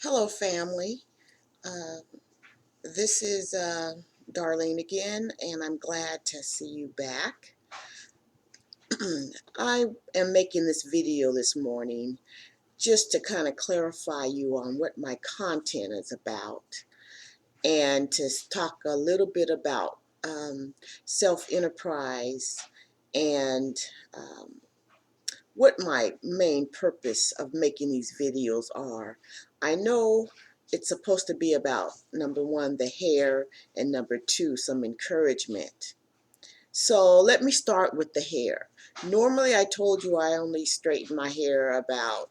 Hello, family. Uh, this is Darlene again, and I'm glad to see you back. I am making this video this morning just to kind of clarify you on what my content is about and to talk a little bit about self-enterprise and what my main purpose of making these videos are. I know it's supposed to be about number one, the hair, and number two, some encouragement. So let me start with the hair. Normally, I told you I only straighten my hair about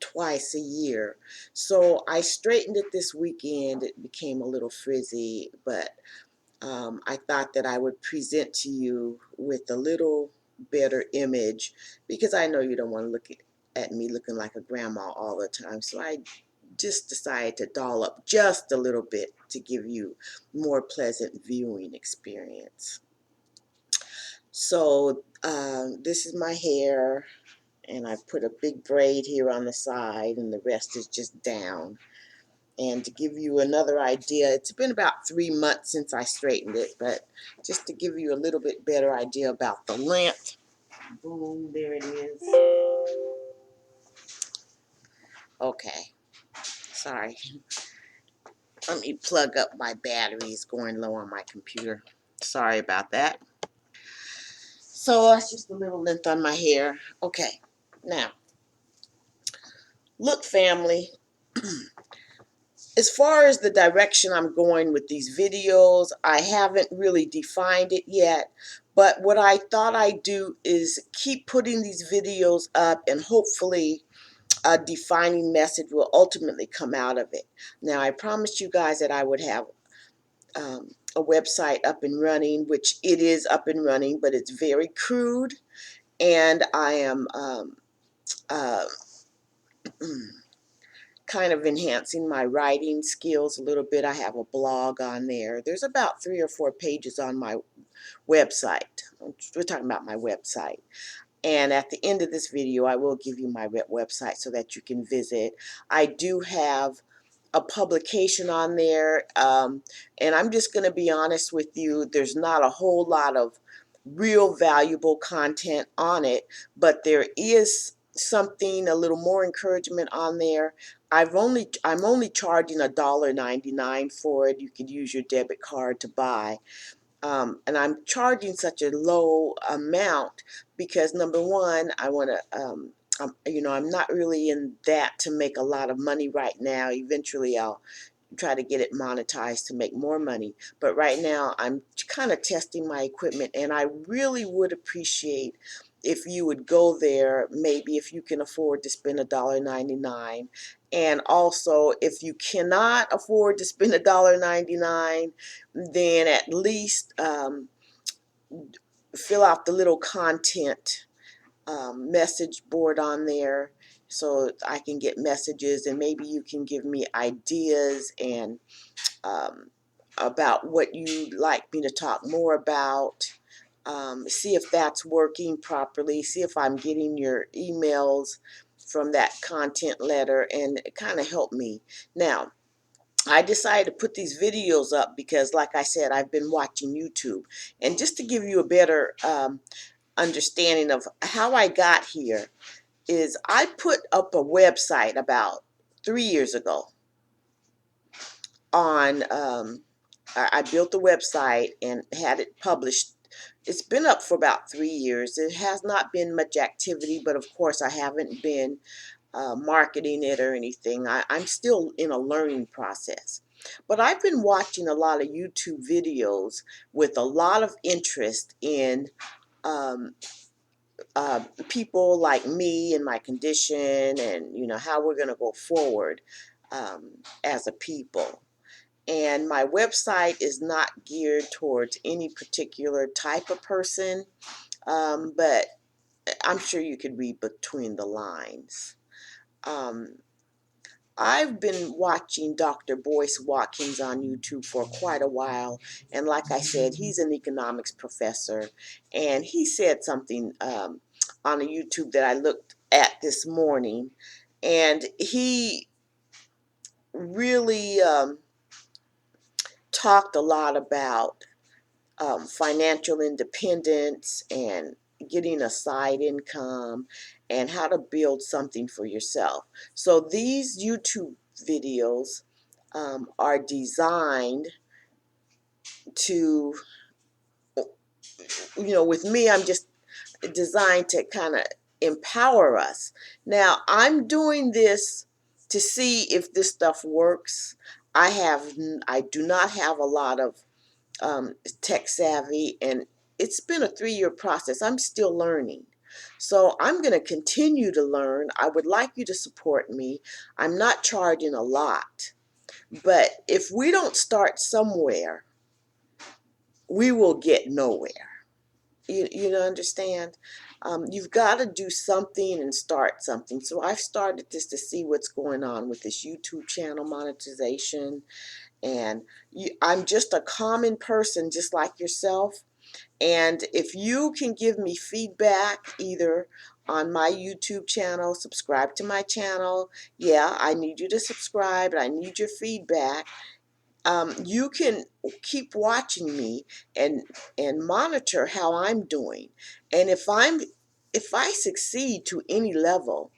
twice a year. So I straightened it this weekend. It became a little frizzy, but I thought that I would present to you with a little better image because I know you don't want to look at me looking like a grandma all the time. So I just decided to doll up just a little bit to give you more pleasant viewing experience. So this is my hair, and I put a big braid here on the side, and the rest is just down. And to give you another idea, it's been about 3 months since I straightened it, but just to give you a little bit better idea about the length. Boom, there it is. Okay, sorry. Let me plug up my batteries going low on my computer. Sorry about that. So that's just a little length on my hair. Okay, now, look, family. As far as the direction I'm going with these videos, I haven't really defined it yet. But what I thought I'd do is keep putting these videos up, and hopefully a defining message will ultimately come out of it. Now, I promised you guys that I would have a website up and running, which it is up and running, but it's very crude. And I am uh, kind of enhancing my writing skills a little bit. I have a blog on there. There's about 3 or 4 pages on my website. We're talking about my website. And at the end of this video, I will give you my website so that you can visit. I do have a publication on there, and I'm just going to be honest with you. There's not a whole lot of real valuable content on it, but there is something, a little more encouragement on there. I'm only charging $1.99 for it. You could use your debit card to buy. And I'm charging such a low amount because, number one, I want to, I'm not really in that to make a lot of money right now. Eventually, I'll try to get it monetized to make more money. But right now, I'm kind of testing my equipment, and I really would appreciate if you would go there, maybe if you can afford to spend $1.99. And also, if you cannot afford to spend $1.99, then at least fill out the little content message board on there so I can get messages, and maybe you can give me ideas and um, about what you'd like me to talk more about. See if that's working properly. See if I'm getting your emails from that content letter, and kind of help me. Now, I decided to put these videos up because, like I said, I've been watching YouTube. And just to give you a better understanding of how I got here, is I put up a website about 3 years ago on, I built a website and had it published. It's been up for about 3 years. It has not been much activity, but of course I haven't been marketing it or anything. I'm still in a learning process. But I've been watching a lot of YouTube videos with a lot of interest in um, people like me and my condition, and how we're going to go forward as a people. And my website is not geared towards any particular type of person, but I'm sure you could read between the lines. Um, I've been watching Dr. Boyce Watkins on YouTube for quite a while, and like I said, he's an economics professor, and he said something on a YouTube that I looked at this morning, and he really talked a lot about financial independence and getting a side income and how to build something for yourself. So these YouTube videos are designed to, with me, I'm just designed to kind of empower us. Now, I'm doing this to see if this stuff works. I do not have a lot of tech savvy, and it's been a 3-year process. I'm still learning. So I'm going to continue to learn. I would like you to support me. I'm not charging a lot, but if we don't start somewhere, we will get nowhere. You understand? You've got to do something and start something. So I've started this to see what's going on with this YouTube channel monetization. And I'm just a common person, just like yourself. And if you can give me feedback either on my YouTube channel, subscribe to my channel. Yeah, I need you to subscribe, and I need your feedback. You can keep watching me and monitor how I'm doing. And if I succeed to any level,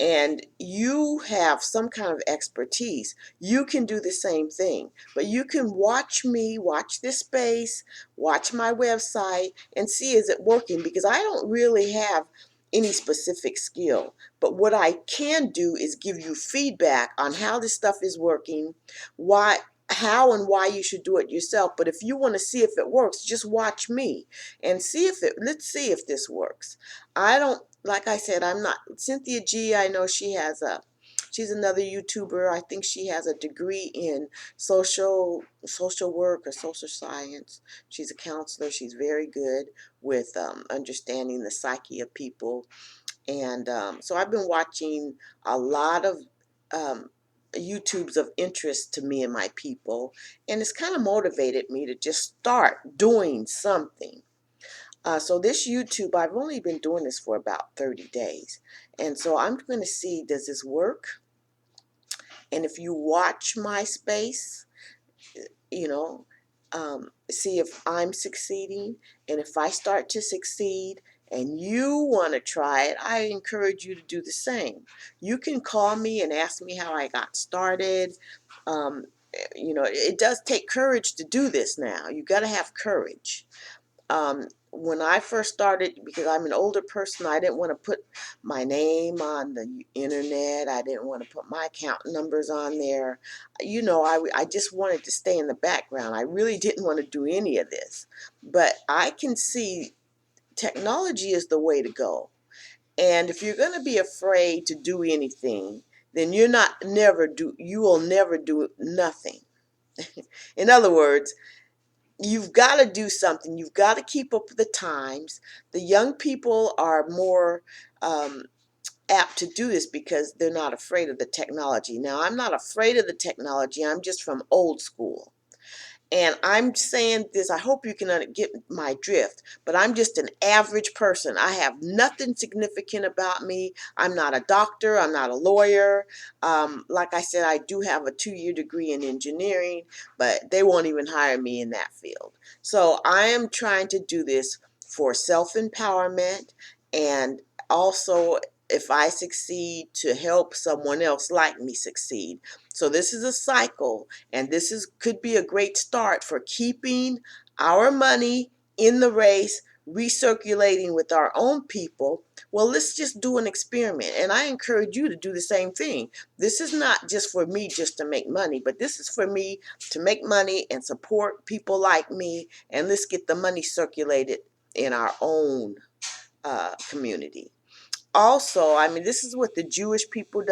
and you have some kind of expertise, you can do the same thing. But you can watch me, watch this space, watch my website, and see, is it working? Because I don't really have any specific skill. But what I can do is give you feedback on how this stuff is working, why, how and why you should do it yourself. But if you want to see if it works, just watch me and let's see if this works. I don't, like I said, I'm not Cynthia G. I know she's another YouTuber. I think she has a degree in social work or social science. She's a counselor. She's very good with understanding the psyche of people. And so I've been watching a lot of um, YouTubes of interest to me and my people, and it's kind of motivated me to just start doing something. So this YouTube, I've only been doing this for about 30 days. And so I'm going to see, does this work? And if you watch my space, you know, see if I'm succeeding. And if I start to succeed and you want to try it, I encourage you to do the same. You can call me and ask me how I got started. Um, it does take courage to do this now. You got to have courage. When I first started, because I'm an older person, I didn't want to put my name on the internet. I didn't want to put my account numbers on there. I just wanted to stay in the background. I really didn't want to do any of this. But I can see technology is the way to go. And if you're going to be afraid to do anything, then you will never do nothing. In other words, you've got to do something. You've got to keep up with the times. The young people are more apt to do this because they're not afraid of the technology. Now, I'm not afraid of the technology. I'm just from old school. And I'm saying this, I hope you can get my drift, but I'm just an average person. I have nothing significant about me. I'm not a doctor. I'm not a lawyer. Like I said, I do have a 2-year degree in engineering, but they won't even hire me in that field. So I am trying to do this for self-empowerment, and also, if I succeed, to help someone else like me succeed. So this is a cycle, and could be a great start for keeping our money in the race, recirculating with our own people. Well, let's just do an experiment, and I encourage you to do the same thing. This is not just for me just to make money, but this is for me to make money and support people like me, and let's get the money circulated in our own community. Also, I mean, this is what the Jewish people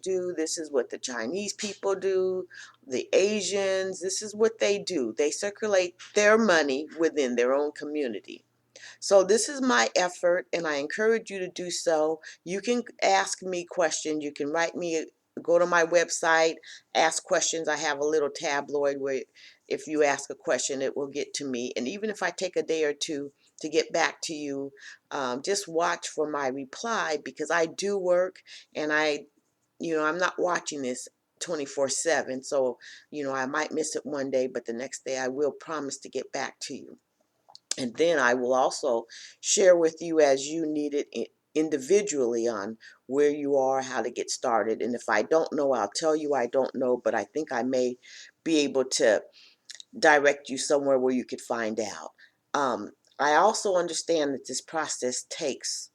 do. This is what the Chinese people do, the Asians. This is what they do. They circulate their money within their own community. So this is my effort, and I encourage you to do so. You can ask me questions. You can write me, go to my website, ask questions. I have a little tabloid where if you ask a question, it will get to me. And even if I take a day or two to get back to you, just watch for my reply, because I do work, and I'm not watching this 24/7. So, I might miss it one day, but the next day I will promise to get back to you. And then I will also share with you as you need it individually on where you are, how to get started. And if I don't know, I'll tell you I don't know, but I think I may be able to direct you somewhere where you could find out. I also understand that this process takes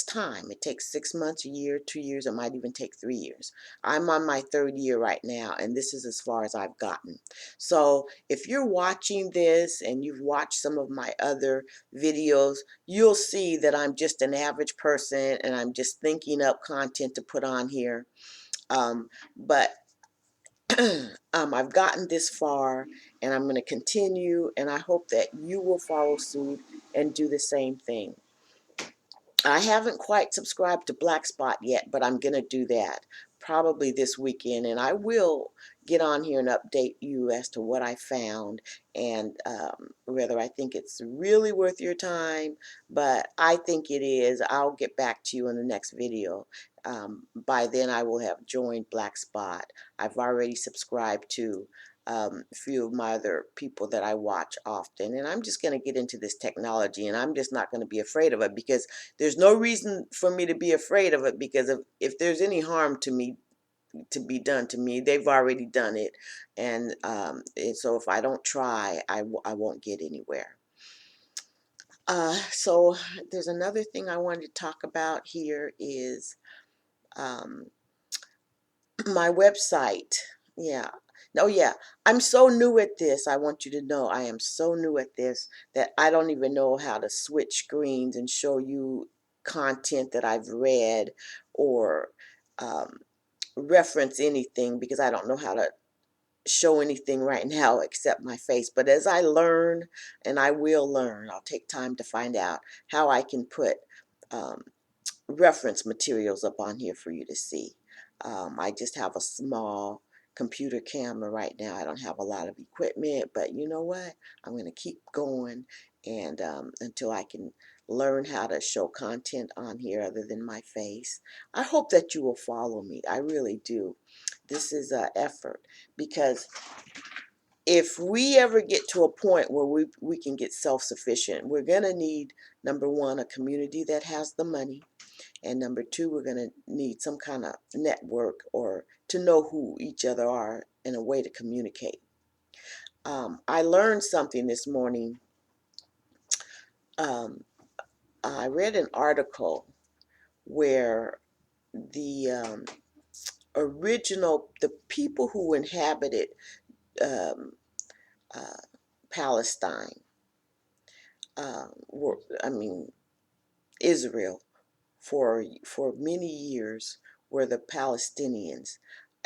time. It takes 6 months, a year, 2 years, it might even take 3 years. I'm on my third year right now, and this is as far as I've gotten. So if you're watching this and you've watched some of my other videos, you'll see that I'm just an average person and I'm just thinking up content to put on here. But I've gotten this far and I'm going to continue, and I hope that you will follow suit and do the same thing. I haven't quite subscribed to Blackspot yet, but I'm going to do that probably this weekend, and I will get on here and update you as to what I found and whether I think it's really worth your time. But I think it is. I'll get back to you in the next video. By then I will have joined Blackspot. I've already subscribed to a few of my other people that I watch often, and I'm just going to get into this technology, and I'm just not going to be afraid of it, because there's no reason for me to be afraid of it, because if there's any harm to me to be done to me, they've already done it. And so if I don't try, I won't get anywhere. So there's another thing I wanted to talk about here is um, my website. Yeah. Oh, yeah. I'm so new at this. I want you to know I am so new at this that I don't even know how to switch screens and show you content that I've read, or um, reference anything, because I don't know how to show anything right now except my face. But as I learn, and I will learn, I'll take time to find out how I can put um, reference materials up on here for you to see. I just have a small computer camera right now. I don't have a lot of equipment, but you know what? I'm going to keep going, and until I can learn how to show content on here other than my face. I hope that you will follow me. I really do. This is an effort, because if we ever get to a point where we can get self-sufficient, we're going to need, number one, a community that has the money. And number two, we're going to need some kind of network, or to know who each other are, and a way to communicate. I learned something this morning. Um, I read an article where the the people who inhabited um, uh, Palestine, were, I mean, Israel, for many years, were the Palestinians.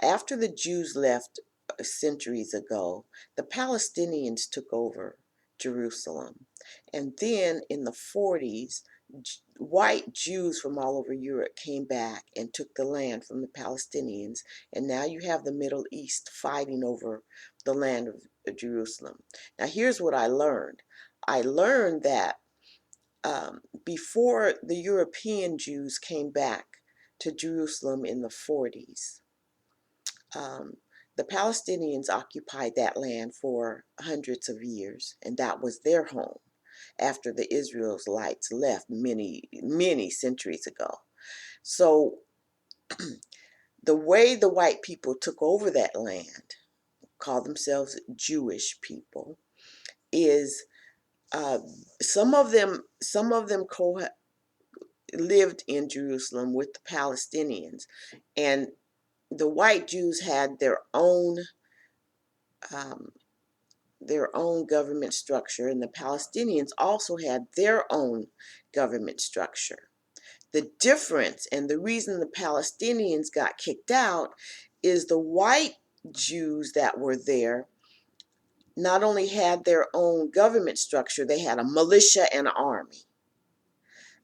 After the Jews left centuries ago, the Palestinians took over Jerusalem. And then in the 40s, white Jews from all over Europe came back and took the land from the Palestinians. And now you have the Middle East fighting over the land of Jerusalem. Now, here's what I learned. I learned that before the European Jews came back to Jerusalem in the 40s, um, the Palestinians occupied that land for hundreds of years, and that was their home after the Israelites left many centuries ago. So the way the white people took over that land, call themselves Jewish people, is uh, some of them lived in Jerusalem with the Palestinians, and the white Jews had um, their own government structure, and the Palestinians also had their own government structure. The difference, and the reason the Palestinians got kicked out, is the white Jews that were there not only had their own government structure, they had a militia and an army.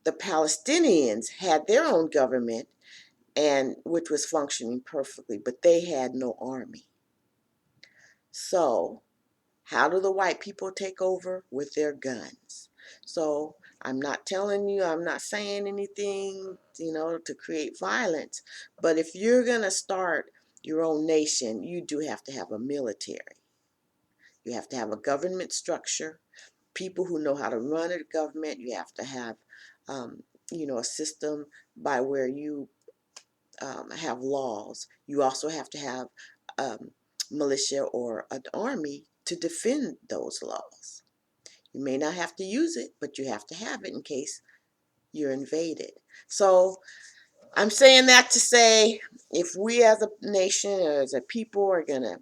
The Palestinians had their own government, and which was functioning perfectly, but they had no army. So how do the white people take over? With their guns. So I'm not telling you, I'm not saying anything, to create violence, but if you're going to start your own nation, you do have to have a military. You have to have a government structure, people who know how to run a government. You have to have, a system by where you have laws. You also have to have militia or an army to defend those laws. You may not have to use it, but you have to have it in case you're invaded. So I'm saying that to say, if we as a nation or as a people are going to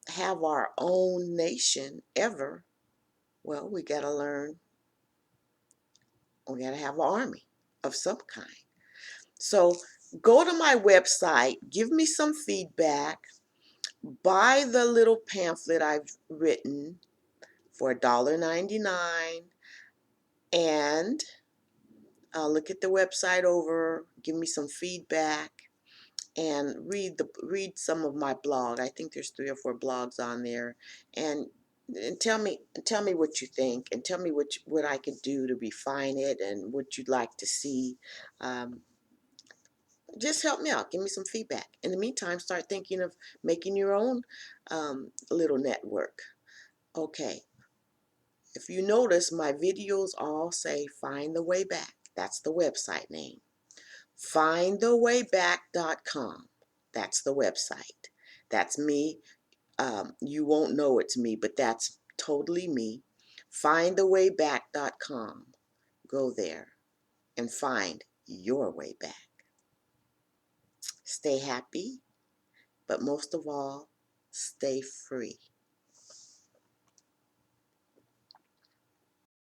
have our own nation ever, well, we got to learn, we got to have an army of some kind. So go to my website, give me some feedback, buy the little pamphlet I've written for $1.99, and look at the website over, give me some feedback, and read some of my blog. I think there's 3 or 4 blogs on there, and tell me what you think, and tell me what I could do to refine it and what you'd like to see. Just help me out. Give me some feedback. In the meantime, start thinking of making your own little network. Okay. If you notice, my videos all say Find the Way Back. That's the website name. Findthewayback.com. That's the website. That's me. You won't know it's me, but that's totally me. Findthewayback.com. Go there and find your way back. Stay happy, but most of all, stay free.